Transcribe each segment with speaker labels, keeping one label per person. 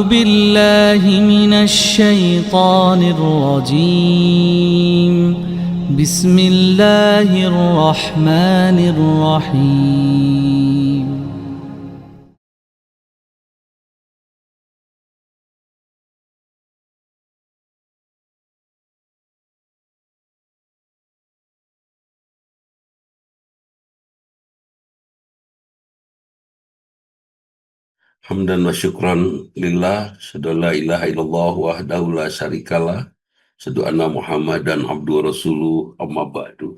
Speaker 1: بالله من الشيطان الرجيم. بسم الله الرحمن الرحيم.
Speaker 2: Hamdan wa syukran lillah, syadu la ilaha illallah wahdahu la syarikalah, syadu anna Muhammadan abdu rasuluh, amma ba'du.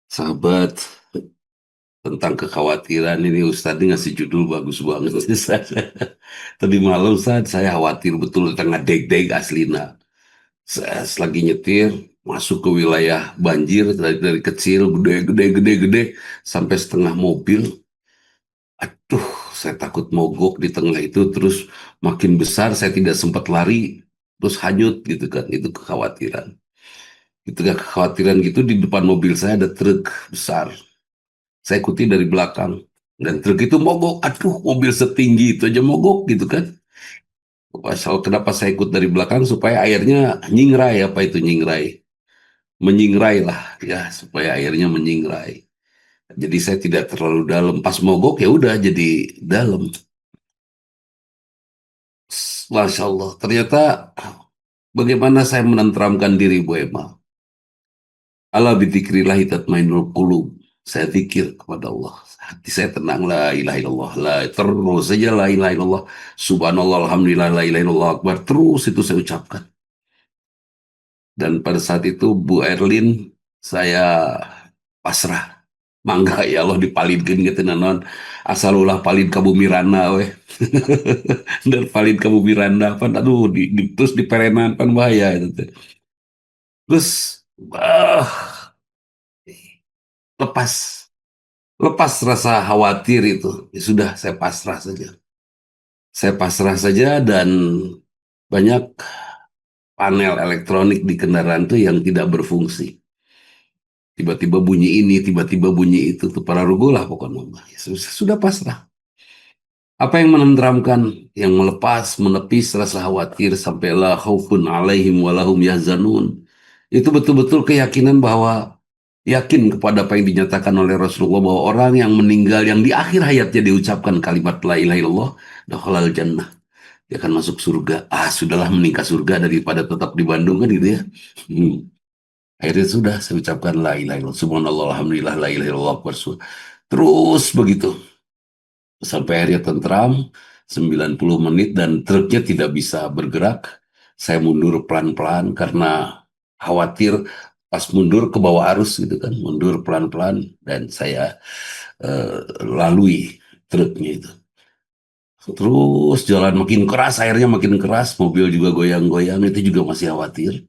Speaker 2: Sahabat, tentang kekhawatiran ini Ustadz ngasih judul bagus banget. Tadi malam saat saya khawatir betul tengah deg-deg aslina. Saya lagi nyetir, masuk ke wilayah banjir dari kecil, gede, sampai setengah mobil. Aduh, saya takut mogok di tengah itu, terus makin besar saya tidak sempat lari, terus hanyut gitu kan, itu kekhawatiran. Itu kekhawatiran gitu di depan mobil saya ada truk besar, saya ikuti dari belakang, dan truk itu mogok, aduh mobil setinggi itu aja mogok gitu kan. Pasal kenapa saya ikut dari belakang, supaya airnya nyingrai, apa itu nyingrai? Menyingrai lah ya, supaya airnya menyingrai. Jadi saya tidak terlalu dalam, pas mogok ya udah jadi dalam. Masya Allah, ternyata bagaimana saya menenteramkan diri Bu Ema. Ala bidzikrillahi tatmainnul qulub. Saya zikir kepada Allah. Hati saya tenang, la ilaha illallah. Terus saja la ilaha illallah. Subhanallah, alhamdulillah, la ilaha illallah akbar. Terus itu saya ucapkan. Dan pada saat itu Bu Erlin, saya pasrah. Mangga ya Allah dipalidkeun gitu nanon. Asal ulah palid ka bumi rana weh. Dan palid ka bumi rana pan aduh terus diperenan pan bahaya itu teh. Terus ah, lepas lepas rasa khawatir itu. Ya sudah, saya pasrah saja. Saya pasrah saja, dan banyak panel elektronik di kendaraan itu yang tidak berfungsi. Tiba-tiba bunyi ini, tiba-tiba bunyi itu. Tuh para rugo lah pokoknya. Ya, sudah pasrah. Apa yang menenteramkan, yang melepas, menepis rasa khawatir sampai la khaufun alaihim walahum yahzanun. Itu betul-betul keyakinan bahwa yakin kepada apa yang dinyatakan oleh Rasulullah, bahwa orang yang meninggal yang di akhir hayatnya diucapkan kalimat la ilaha illallah dakhalal jannah, dia akan masuk surga. Ah, sudahlah meninggal surga daripada tetap di Bandung kan gitu ya. Hmm. Akhirnya sudah saya ucapkan la ilaha illallah subhanallah alhamdulillah la ilaha illallah akbar. Terus begitu sampai akhirnya tentram 90 menit dan truknya tidak bisa bergerak. Saya mundur pelan-pelan karena khawatir pas mundur ke bawah arus gitu kan, mundur pelan-pelan, dan saya eh, lalui truknya itu. Terus jalan makin keras, airnya makin keras, mobil juga goyang-goyang, itu juga masih khawatir.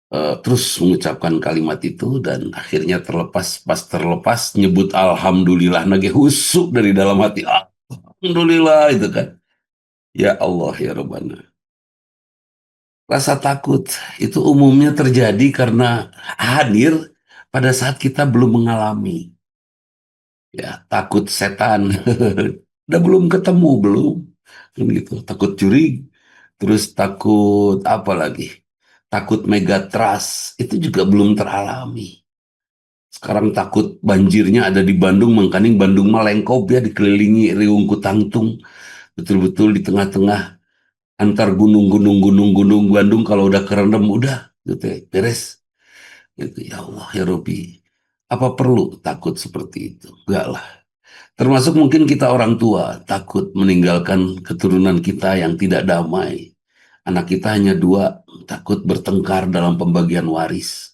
Speaker 2: Terus mengucapkan kalimat itu, dan akhirnya terlepas, pas terlepas nyebut alhamdulillah nage husuk dari dalam hati. Alhamdulillah itu kan. Ya Allah ya Rabbana. Rasa takut itu umumnya terjadi karena hadir pada saat kita belum mengalami. Ya, takut setan. Udah belum ketemu, belum. Kan gitu. Takut curi, terus takut apa lagi? Takut megatrust, itu juga belum teralami. Sekarang takut banjirnya ada di Bandung, Mangkaning Bandung mah lengkop ya, dikelilingi riung kutangtung. Betul-betul di tengah-tengah antar gunung Bandung, kalau udah kerendam udah gitu ya, beres gitu. Ya Allah ya Robi, apa perlu takut seperti itu? Enggak lah. Termasuk mungkin kita orang tua takut meninggalkan keturunan kita yang tidak damai. Anak kita hanya dua, takut bertengkar dalam pembagian waris.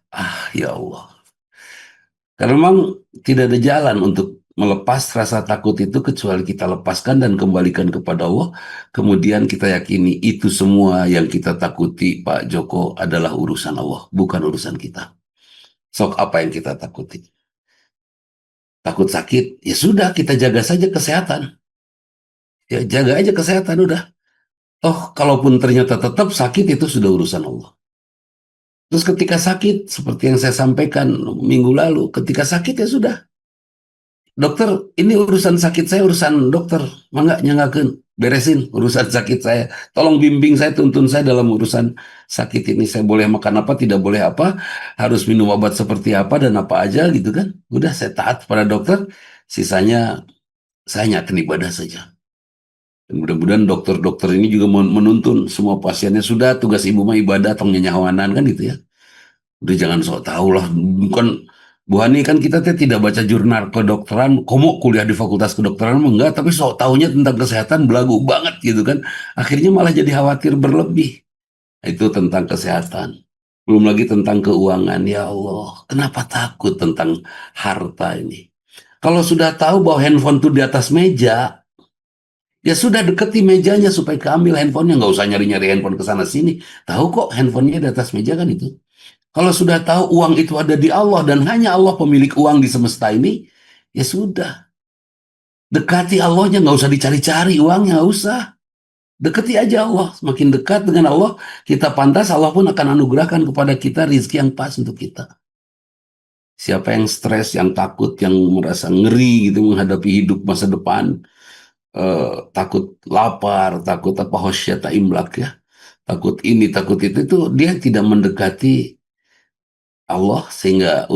Speaker 2: Ah ya Allah, karena memang tidak ada jalan untuk melepas rasa takut itu kecuali kita lepaskan dan kembalikan kepada Allah. Kemudian kita yakini itu semua yang kita takuti Pak Joko adalah urusan Allah, bukan urusan kita. Sok apa yang kita takuti? Takut sakit, ya sudah kita jaga saja kesehatan. Ya jaga aja kesehatan udah. Oh, kalaupun ternyata tetap sakit itu sudah urusan Allah. Terus ketika sakit, seperti yang saya sampaikan minggu lalu, ketika sakit ya sudah. dokter, ini urusan sakit saya, urusan dokter. Mangga nyanggakeun, beresin urusan sakit saya. Tolong bimbing saya, tuntun saya dalam urusan sakit ini. Saya boleh makan apa, tidak boleh apa, harus minum obat seperti apa dan apa aja gitu kan. Udah saya taat pada dokter, sisanya saya nyakin ibadah saja. Dan mudah-mudahan dokter-dokter ini juga menuntun semua pasiennya, sudah tugas ibu mah ibadah atau nyenyawanan kan gitu ya. Udah jangan sok tahu lah. Bukan Bu Hani, kan kita teh tidak baca jurnal kedokteran, komo kuliah di fakultas kedokteran mah enggak, tapi sok tahunya tentang kesehatan belagu banget gitu kan. Akhirnya malah jadi khawatir berlebih. Itu tentang kesehatan. Belum lagi tentang keuangan. Ya Allah, kenapa takut tentang harta ini? Kalau sudah tahu bahwa handphone tuh di atas meja, ya sudah deketi mejanya supaya keambil handphonenya. Nggak usah nyari-nyari handphone ke sana sini. Tahu kok handphonenya di atas meja kan itu. Kalau sudah tahu uang itu ada di Allah dan hanya Allah pemilik uang di semesta ini, ya sudah. Dekati Allahnya, nggak usah dicari-cari uangnya, nggak usah. Dekati aja Allah. Semakin dekat dengan Allah, kita pantas, Allah pun akan anugerahkan kepada kita rizki yang pas untuk kita. Siapa yang stres, yang takut, yang merasa ngeri gitu menghadapi hidup masa depan, takut lapar, takut apa khosyata imlak ya, takut ini, takut itu dia tidak mendekati Allah sehingga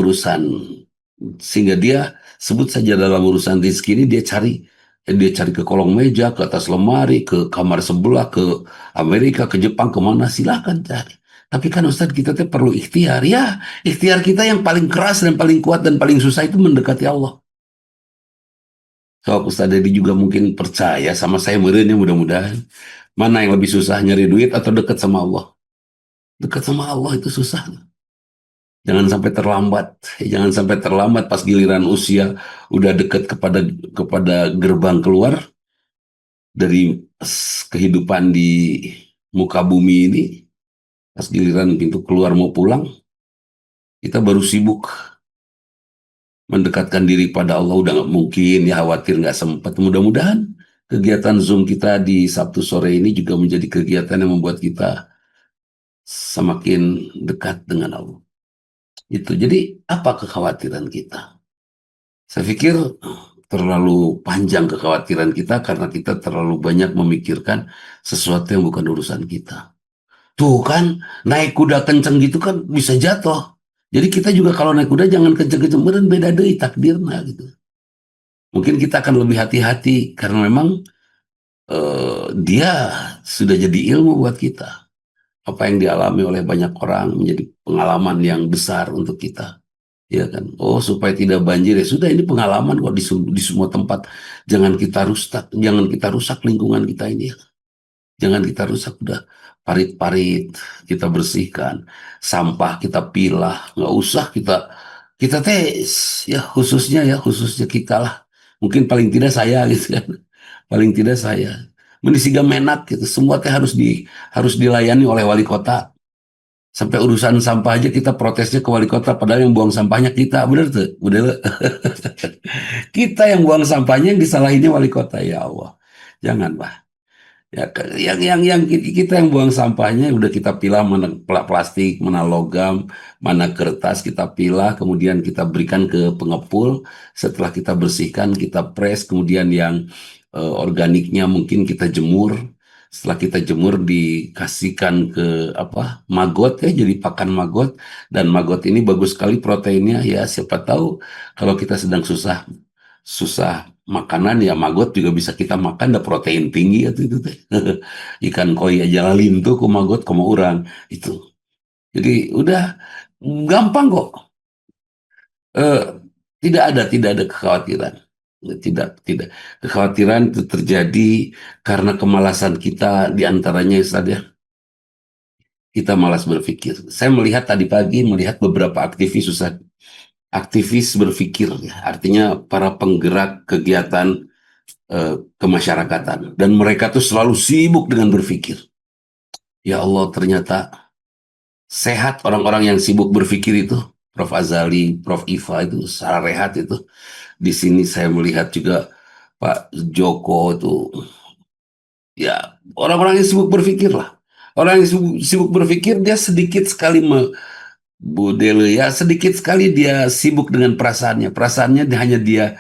Speaker 2: dia sebut saja dalam urusan rezeki ini dia cari ke kolong meja, ke atas lemari, ke kamar sebelah, ke Amerika, ke Jepang, kemana silahkan cari. Tapi kan Ustadz, kita tuh perlu ikhtiar. Ya, ikhtiar kita yang paling keras dan paling kuat dan paling susah itu mendekati Allah. So, Ustadz Dedi juga mungkin percaya sama saya meureun ya, mudah-mudahan. Mana yang lebih susah, nyari duit atau dekat sama Allah? Dekat sama Allah itu susah. Jangan sampai terlambat. Jangan sampai terlambat pas giliran usia udah dekat kepada gerbang keluar dari kehidupan di muka bumi ini. Pas giliran pintu keluar mau pulang, kita baru sibuk mendekatkan diri pada Allah. Udah nggak mungkin, ya khawatir nggak sempat. Mudah-mudahan kegiatan Zoom kita di Sabtu sore ini juga menjadi kegiatan yang membuat kita semakin dekat dengan Allah. Itu. Jadi apa kekhawatiran kita? Saya pikir terlalu panjang kekhawatiran kita karena kita terlalu banyak memikirkan sesuatu yang bukan urusan kita. Tuh kan, naik kuda kenceng gitu kan bisa jatuh. Jadi kita juga kalau naik kuda jangan kenceng-kenceng, beren beda deh takdirnya gitu. Mungkin kita akan lebih hati-hati karena memang dia sudah jadi ilmu buat kita. Apa yang dialami oleh banyak orang menjadi pengalaman yang besar untuk kita. Ya kan, oh supaya tidak banjir, ya sudah, ini pengalaman kok di semua tempat. Jangan kita rusak lingkungan kita ini, ya. Jangan kita rusak, udah parit-parit kita bersihkan, sampah kita pilah, nggak usah kita kita teh, ya khususnya kita lah, mungkin paling tidak saya gitu kan, paling tidak saya menisiga menak gitu, semua teh harus dilayani oleh wali kota. Sampai urusan sampah aja kita protesnya ke wali kota, padahal yang buang sampahnya kita, bener tuh, bener. Kita yang buang sampahnya, yang disalahinnya wali kota, ya Allah. Jangan, Pak. Ya, yang kita yang buang sampahnya udah kita pilah, mana plastik, mana logam, mana kertas kita pilah, kemudian kita berikan ke pengepul. Setelah kita bersihkan, kita press, kemudian yang organiknya mungkin kita jemur. Setelah kita jemur dikasihkan ke apa, maggot ya, jadi pakan maggot. Dan maggot ini bagus sekali proteinnya ya, siapa tahu kalau kita sedang susah susah makanan, ya maggot juga bisa kita makan, ada protein tinggi atau itu teh. Ikan koi aja lalin tuh ku maggot kuma urang itu. Jadi udah gampang kok. Eh, tidak ada kekhawatiran. Tidak kekhawatiran itu terjadi karena kemalasan kita, diantaranya saja kita malas berpikir. Saya melihat tadi pagi beberapa aktivis berpikir ya, artinya para penggerak kegiatan kemasyarakatan, dan mereka tuh selalu sibuk dengan berpikir. Ya Allah, ternyata sehat orang-orang yang sibuk berpikir itu. Prof Azali, Prof Iva itu secara rehat itu. Di sini saya melihat juga Pak Joko itu, ya orang-orang yang sibuk berpikir lah. Orang yang sibuk berpikir, dia sedikit sekali budele ya, sedikit sekali dia sibuk dengan perasaannya. Perasaannya hanya dia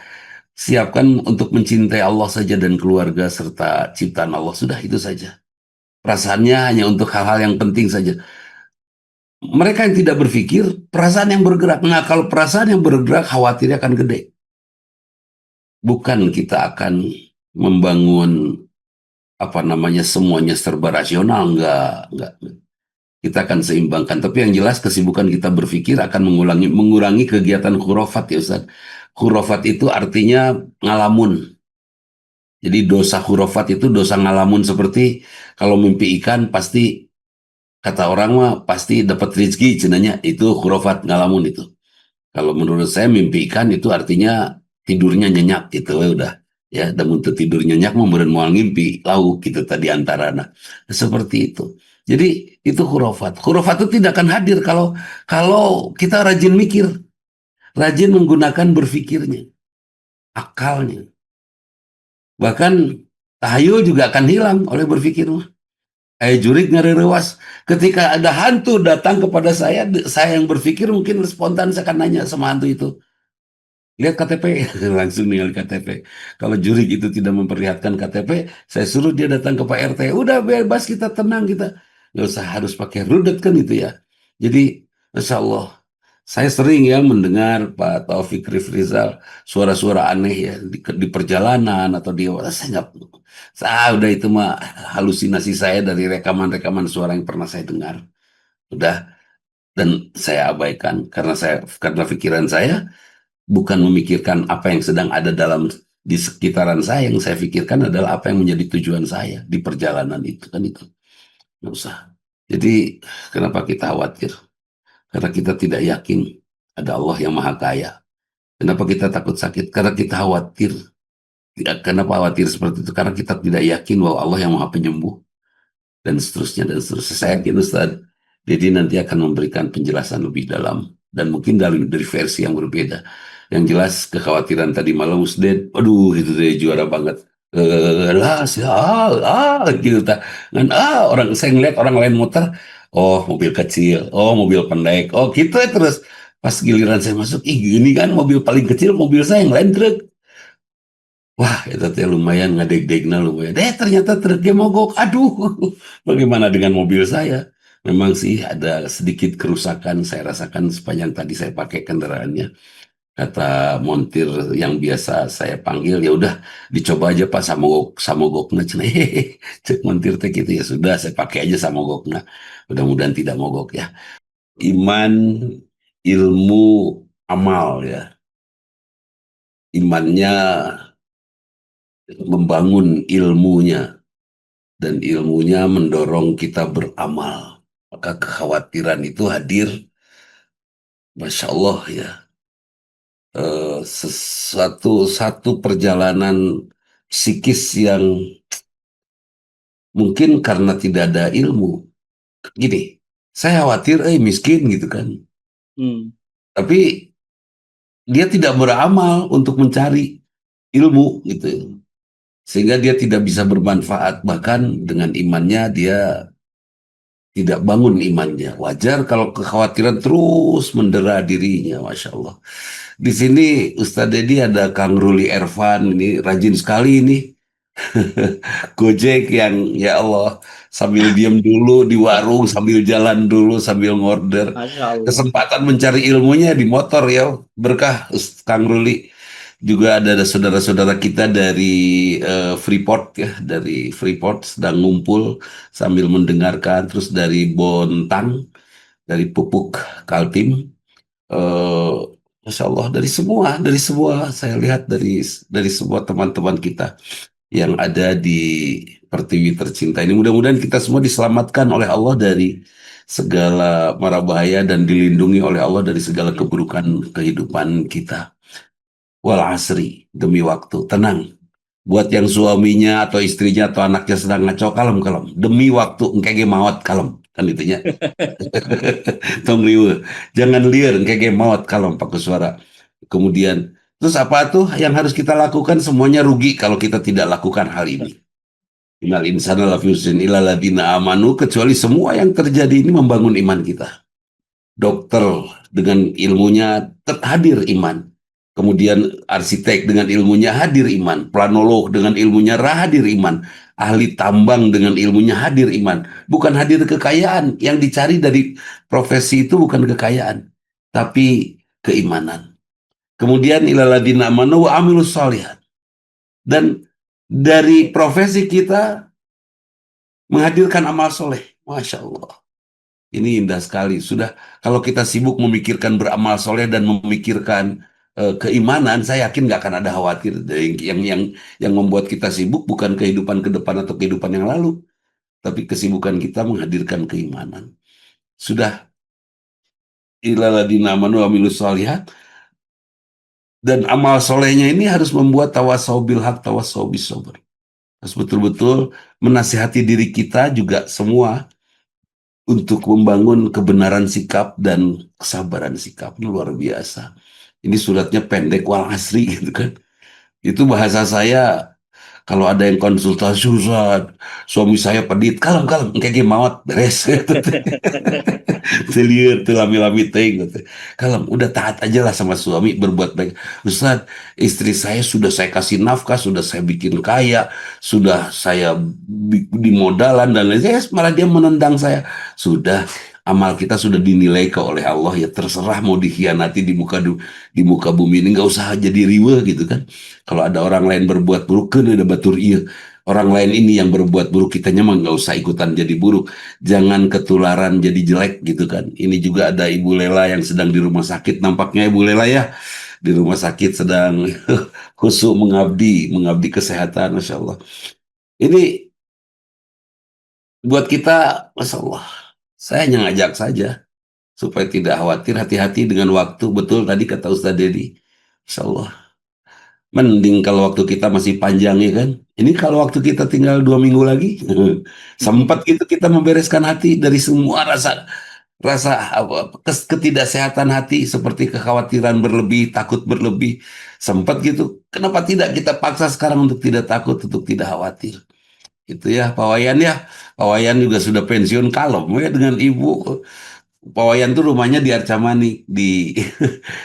Speaker 2: Siapkan untuk mencintai Allah saja dan keluarga serta ciptaan Allah. Sudah itu saja. Perasaannya hanya untuk hal-hal yang penting saja. Mereka yang tidak berpikir, perasaan yang bergerak. Nah, kalau perasaan yang bergerak, khawatirnya akan gede. Bukan kita akan membangun apa namanya semuanya serba rasional, enggak. Kita akan seimbangkan. Tapi yang jelas kesibukan kita berpikir akan mengurangi kegiatan khurafat ya Ustaz. Khurafat itu artinya ngalamun. Jadi dosa khurafat itu dosa ngalamun seperti kalau mimpi ikan pasti kata orang mah pasti dapat rezeki cenanya itu khurafat ngalamun itu. Kalau menurut saya mimpi ikan itu artinya tidurnya nyenyak gitu udah ya dan untuk tidur nyenyak mau moal ngimpi lauk gitu tadi antara nah seperti itu. Jadi itu khurafat. Khurafat itu tidak akan hadir kalau kalau kita rajin mikir, rajin menggunakan berpikirnya, akalnya. Bahkan tahayul juga akan hilang oleh berpikir. Jurik ngererewas. Ketika ada hantu datang kepada saya yang berpikir mungkin spontan saya akan nanya sama hantu itu. Lihat KTP, langsung nih KTP. Kalau juri itu tidak memperlihatkan KTP, saya suruh dia datang ke Pak RT. Udah bebas kita tenang kita. Nggak usah harus pakai rudet kan itu ya. Jadi, Masya Allah, saya sering ya mendengar Pak Taufik Rifrizal suara-suara aneh ya di perjalanan atau di saya nggak udah itu mah halusinasi saya dari rekaman-rekaman suara yang pernah saya dengar. Udah dan saya abaikan karena pikiran saya bukan memikirkan apa yang sedang ada di sekitaran saya, yang saya pikirkan adalah apa yang menjadi tujuan saya di perjalanan itu kan itu nggak usah. Jadi kenapa kita khawatir? Karena kita tidak yakin ada Allah yang maha kaya. Kenapa kita takut sakit? Karena kita khawatir. Kenapa khawatir seperti itu? Karena kita tidak yakin bahwa Allah yang maha penyembuh dan seterusnya dan seterusnya. Saya yakin Ustaz Dedi nanti akan memberikan penjelasan lebih dalam dan mungkin dari versi yang berbeda. Yang jelas kekhawatiran tadi malam Ustaz, aduh itu deh juara banget. Gitu tak. Dan orang saya ngeliat orang lain muter, oh mobil kecil, oh mobil pendek, oh gitu ya terus. Pas giliran saya masuk, ih gini kan mobil paling kecil mobil saya yang lain truk. Wah, itu teh lumayan ngadeg-degna lumayan. Ternyata truknya mogok. Aduh, bagaimana dengan mobil saya? Memang sih ada sedikit kerusakan saya rasakan sepanjang tadi saya pakai kendaraannya. Kata montir yang biasa saya panggil, ya udah dicoba aja Pak samogokna. Cina, hehehe, cek montir teh gitu ya sudah saya pakai aja samogokna. Mudah-mudahan tidak mogok ya. Iman, ilmu, amal ya. Imannya membangun ilmunya dan ilmunya mendorong kita beramal. Maka kekhawatiran itu hadir, Masya Allah ya, satu perjalanan psikis yang mungkin karena tidak ada ilmu. Gini, saya khawatir, miskin gitu kan.
Speaker 3: Hmm.
Speaker 2: Tapi dia tidak beramal untuk mencari ilmu gitu. Sehingga dia tidak bisa bermanfaat. Bahkan dengan imannya dia tidak bangun imannya. Wajar kalau kekhawatiran terus mendera dirinya, Masya Allah. Di sini Ustadz Dedi ada Kang Ruli Ervan, ini rajin sekali ini. Gojek yang ya Allah sambil diam dulu di warung, sambil jalan dulu, sambil ngorder.
Speaker 3: Masya Allah.
Speaker 2: Kesempatan mencari ilmunya di motor ya, berkah Kang Ruli. Juga ada saudara-saudara kita dari Freeport ya, dari Freeport sedang ngumpul sambil mendengarkan, terus dari Bontang, dari Pupuk Kaltim, eh Masya Allah dari semua saya lihat dari semua teman-teman kita yang ada di Pertiwi tercinta ini. Mudah-mudahan kita semua diselamatkan oleh Allah dari segala mara bahaya dan dilindungi oleh Allah dari segala keburukan kehidupan kita. Wal asri, demi waktu, tenang. Buat yang suaminya atau istrinya atau anaknya sedang ngaco, kalem, kalem. Demi waktu, engkege maut, kalem. Kan itunya. Tong riwe. Jangan liar, engkege maut, kalem, pakai suara. Kemudian, terus apa tuh yang harus kita lakukan? Semuanya rugi kalau kita tidak lakukan hal ini. Innal insana lafi khusrin illa ladina amanu, kecuali semua yang terjadi ini membangun iman kita. Dokter dengan ilmunya terhadir iman. Kemudian arsitek dengan ilmunya hadir iman, planolog dengan ilmunya hadir iman, ahli tambang dengan ilmunya hadir iman. Bukan hadir kekayaan, yang dicari dari profesi itu bukan kekayaan, tapi keimanan. Kemudian ilaladina amanu wa amilus shalihat. Dan dari profesi kita menghadirkan amal soleh. Masya Allah. Ini indah sekali. Sudah, kalau kita sibuk memikirkan beramal soleh dan memikirkan keimanan, saya yakin nggak akan ada khawatir. Yang membuat kita sibuk bukan kehidupan ke depan atau kehidupan yang lalu, tapi kesibukan kita menghadirkan keimanan. Sudah, ilaladina amanu wa amilus shalihat. Dan amal solehnya ini harus membuat tawasau bil haq, tawasau bis sabr. Harus betul-betul menasihati diri kita juga semua untuk membangun kebenaran sikap dan kesabaran sikap. Ini luar biasa. Ini suratnya pendek wal asri gitu kan. Itu bahasa saya kalau ada yang konsultasi Ustaz, suami saya pedit, kalem kalem, kayak maut beres. Selir tuh lami-lami teh gitu. Kalau udah taat aja lah sama suami, berbuat baik. Ustaz, istri saya sudah saya kasih nafkah, sudah saya bikin kaya, sudah saya di modalan dan lain-lain, malah dia menendang saya. Sudah, amal kita sudah dinilai ke oleh Allah, ya terserah mau dikhianati di muka bumi ini, nggak usah jadi riweh gitu kan. Kalau ada orang lain berbuat buruk, kan ada batur iya. Orang lain ini yang berbuat buruk, kitanya mah nggak usah ikutan jadi buruk. Jangan ketularan jadi jelek gitu kan. Ini juga ada Ibu Lela yang sedang di rumah sakit. Nampaknya Ibu Lela ya di rumah sakit sedang khusyuk mengabdi kesehatan, Masya Allah. Ini buat kita, Masya Allah. Saya hanya ngajak saja supaya tidak khawatir, hati-hati dengan waktu. Betul tadi kata Ustaz Dedi, Masya Allah. Mending kalau waktu kita masih panjang ya kan. Ini kalau waktu kita tinggal 2 minggu lagi, sempat gitu kita membereskan hati dari semua rasa rasa ketidaksehatan hati seperti kekhawatiran berlebih, takut berlebih, sempat gitu. Kenapa tidak kita paksa sekarang untuk tidak takut, untuk tidak khawatir? Itu ya, Pak Wayan ya. Pak Wayan juga sudah pensiun kalem ya dengan ibu. Pak Wayan tuh rumahnya di Arcamani di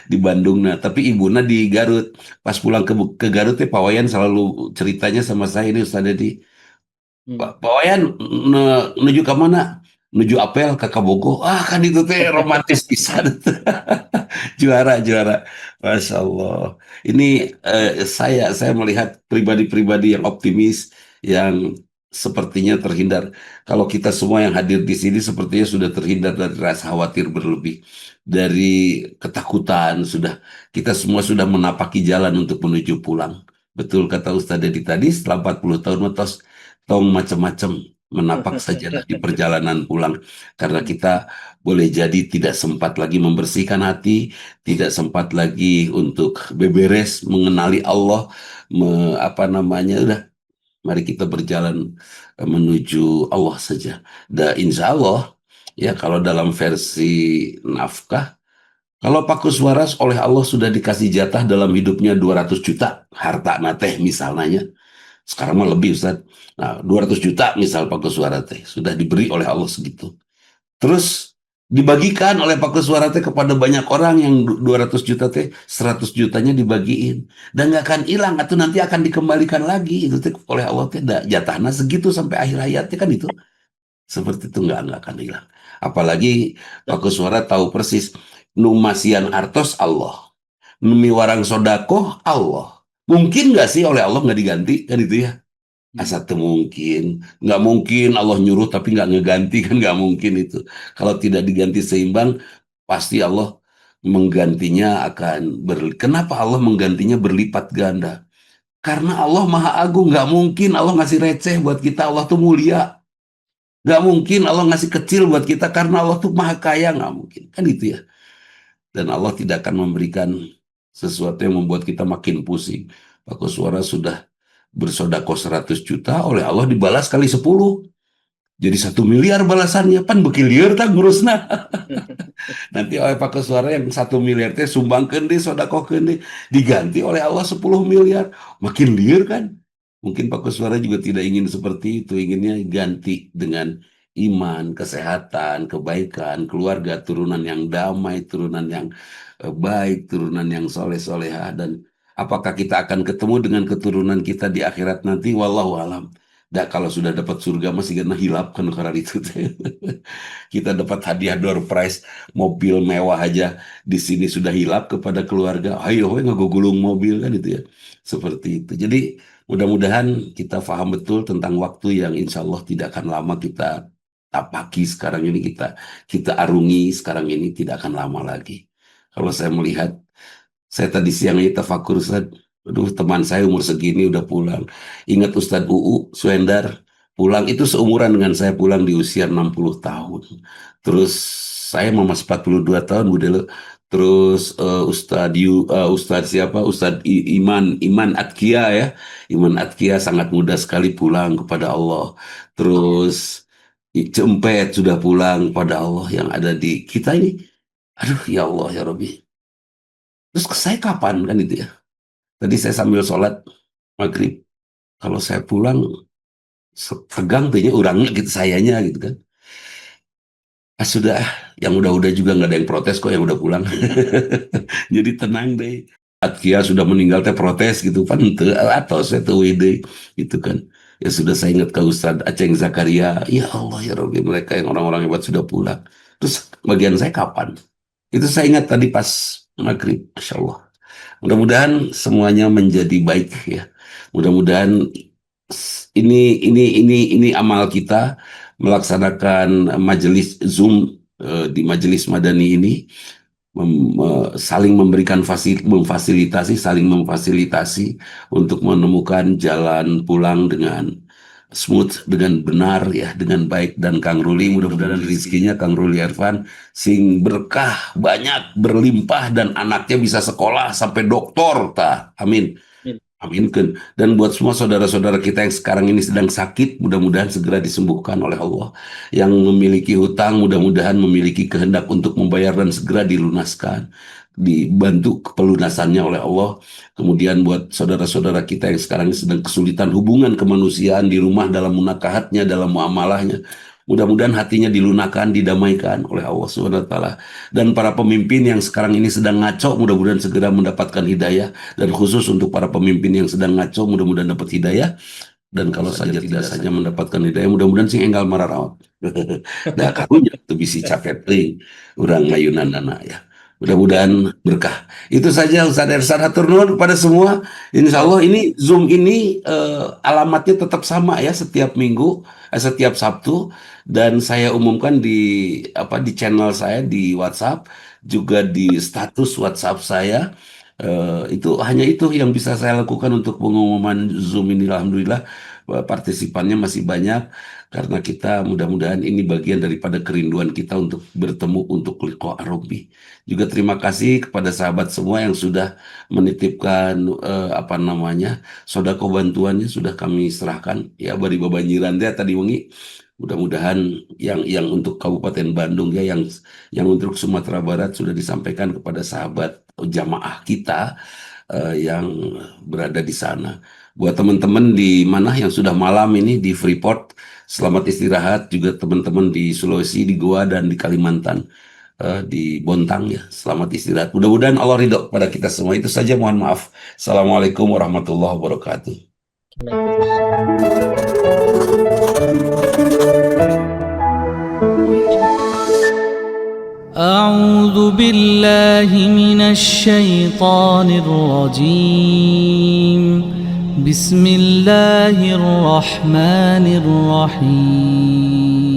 Speaker 2: di Bandung, nah tapi ibunya di Garut. Pas pulang ke Garut ya Pak Wayan selalu ceritanya sama saya, ini Ustaz Dedi, Pak Wayan menuju ke mana? Menuju apel ke Kabogo. Ah kan itu teh romantis pisan. Juara, juara. Masya Allah. Ini saya melihat pribadi-pribadi yang optimis, yang sepertinya terhindar. Kalau kita semua yang hadir di sini sepertinya sudah terhindar dari rasa khawatir berlebih, dari ketakutan. Kita semua sudah menapaki jalan untuk menuju pulang. Betul kata Ustadz Dedi tadi, setelah 40 tahun metos, tong macam-macam menapak sajalah di perjalanan pulang. Karena kita boleh jadi tidak sempat lagi membersihkan hati, tidak sempat lagi untuk beberes mengenali Allah, apa namanya, udah mari kita berjalan menuju Allah saja. Dan insya Allah ya kalau dalam versi nafkah, kalau Pak Kuswaras oleh Allah sudah dikasih jatah dalam hidupnya 200 juta harta nateh misalnya, sekarang mah lebih Ustaz. Nah, 200 juta misal Pak Kuswara teh sudah diberi oleh Allah segitu. Terus dibagikan oleh Pak Kuswara teh kepada banyak orang, yang 200 juta teh 100 jutanya dibagiin dan nggak akan hilang atau nanti akan dikembalikan lagi itu teh oleh Allah teh jatahnya segitu sampai akhir hayatnya kan itu. Seperti itu nggak akan hilang. Apalagi Pak Kuswara tahu persis numasian artos Allah. Numi warang sodako Allah. Mungkin nggak sih oleh Allah nggak diganti kan itu ya? Asa teu mungkin, nggak mungkin Allah nyuruh tapi nggak ngeganti kan nggak mungkin itu. Kalau tidak diganti seimbang, pasti Allah menggantinya Kenapa Allah menggantinya berlipat ganda? Karena Allah Maha Agung, nggak mungkin Allah ngasih receh buat kita. Allah tuh mulia, nggak mungkin Allah ngasih kecil buat kita karena Allah tuh Maha Kaya, nggak mungkin kan itu ya. Dan Allah tidak akan memberikan sesuatu yang membuat kita makin pusing. Pak Kuswara sudah bersodako 100 juta, oleh Allah dibalas kali 10. Jadi 1 miliar balasannya. Pan bekilieur tak ngurusna. Nanti oleh Pak Kuswara yang 1 miliar teh sumbangkeun deui, sodakokeun deui, diganti oleh Allah 10 miliar. Makin liar kan? Mungkin Pak Kuswara juga tidak ingin seperti itu. Inginnya ganti dengan iman, kesehatan, kebaikan, keluarga, turunan yang damai, turunan yang baik, turunan yang soleh-solehah, dan apakah kita akan ketemu dengan keturunan kita di akhirat nanti? Wallahu alam. Dah, kalau sudah dapat surga masih kena hilap kan karena itu. Kita dapat hadiah door prize mobil mewah aja di sini sudah hilap kepada keluarga. Ayo, ngegulung mobil kan itu ya. Seperti itu. Jadi mudah-mudahan kita paham betul tentang waktu yang insya Allah tidak akan lama kita tapaki sekarang ini, kita arungi sekarang ini, tidak akan lama lagi. Kalau saya melihat, saya tadi siang ini tafakur, Ustaz. Aduh, teman saya umur segini udah pulang. Ingat Ustadz UU Suendar pulang, itu seumuran dengan saya, pulang di usia 60 tahun. Terus saya masih 42 tahun, Bu Delo. Terus Ustadz siapa? Iman Atkia ya. Iman Atkia sangat muda sekali pulang kepada Allah. Terus Cempet sudah pulang pada Allah, yang ada di kita ini. Aduh, ya Allah, ya Rabbi. Terus saya kapan kan itu ya? Tadi saya sambil sholat maghrib, kalau saya pulang tegang tuhnya orangnya gitu, sayanya gitu kan. Sudah, yang udah-udah juga nggak ada yang protes kok yang udah pulang. Jadi tenang deh. Atkia sudah meninggal teh protes gitu kan, atau saya tuh WD gitu kan. Ya sudah, saya ingat ke Ustadz Aceng Zakaria, ya Allah ya Rabbi, mereka yang orang-orang hebat sudah pulang. Terus bagian saya kapan? Itu saya ingat tadi pas maghrib, Masya Allah. Mudah-mudahan semuanya menjadi baik ya. Mudah-mudahan ini amal kita melaksanakan majelis Zoom di Majelis Madani ini, saling memberikan saling memfasilitasi untuk menemukan jalan pulang dengan smooth, dengan benar ya, dengan baik. Dan Kang Ruli, mudah-mudahan rezekinya Kang Ruli Ervan sing berkah, banyak, berlimpah, dan anaknya bisa sekolah sampai doktor ta. Amin. Aminkan. Dan buat semua saudara-saudara kita yang sekarang ini sedang sakit, mudah-mudahan segera disembuhkan oleh Allah. Yang memiliki hutang, mudah-mudahan memiliki kehendak untuk membayar dan segera dilunaskan, dibantu pelunasannya oleh Allah. Kemudian buat saudara-saudara kita yang sekarang ini sedang kesulitan hubungan kemanusiaan di rumah, dalam munakahatnya, dalam muamalahnya, mudah-mudahan hatinya dilunakkan, didamaikan oleh Allah SWT. Dan para pemimpin yang sekarang ini sedang ngaco, mudah-mudahan segera mendapatkan hidayah. Dan khusus untuk para pemimpin yang sedang ngaco, mudah-mudahan dapat hidayah. Dan kalau saja tidak saja mendapatkan hidayah, mudah-mudahan sing enggal mararawat. Dah karunya tuh bisi capek teuing urang ngayunan dana ya. Mudah-mudahan berkah. Itu saja Ustaz Ersan, hatur nuhun kepada semua. Insya Allah ini Zoom ini alamatnya tetap sama ya, setiap minggu, setiap Sabtu, dan saya umumkan di channel saya di WhatsApp, juga di status WhatsApp saya. Itu hanya itu yang bisa saya lakukan untuk pengumuman Zoom ini. Alhamdulillah partisipannya masih banyak, karena kita mudah-mudahan ini bagian daripada kerinduan kita untuk bertemu, untuk liqa Rabbi. Juga terima kasih kepada sahabat semua yang sudah menitipkan sodako bantuannya, sudah kami serahkan ya, bari babanjiran teh tadi wengi. Mudah-mudahan yang untuk Kabupaten Bandung ya, yang untuk Sumatera Barat sudah disampaikan kepada sahabat jamaah kita yang berada di sana. Buat teman-teman di mana yang sudah malam ini di Freeport, selamat istirahat. Juga teman-teman di Sulawesi, di Goa, dan di Kalimantan, di Bontang ya, selamat istirahat. Mudah-mudahan Allah ridho pada kita semua. Itu saja, mohon maaf. Assalamualaikum warahmatullahi wabarakatuh.
Speaker 1: أعوذ بالله من الشيطان الرجيم. بسم الله الرحمن الرحيم.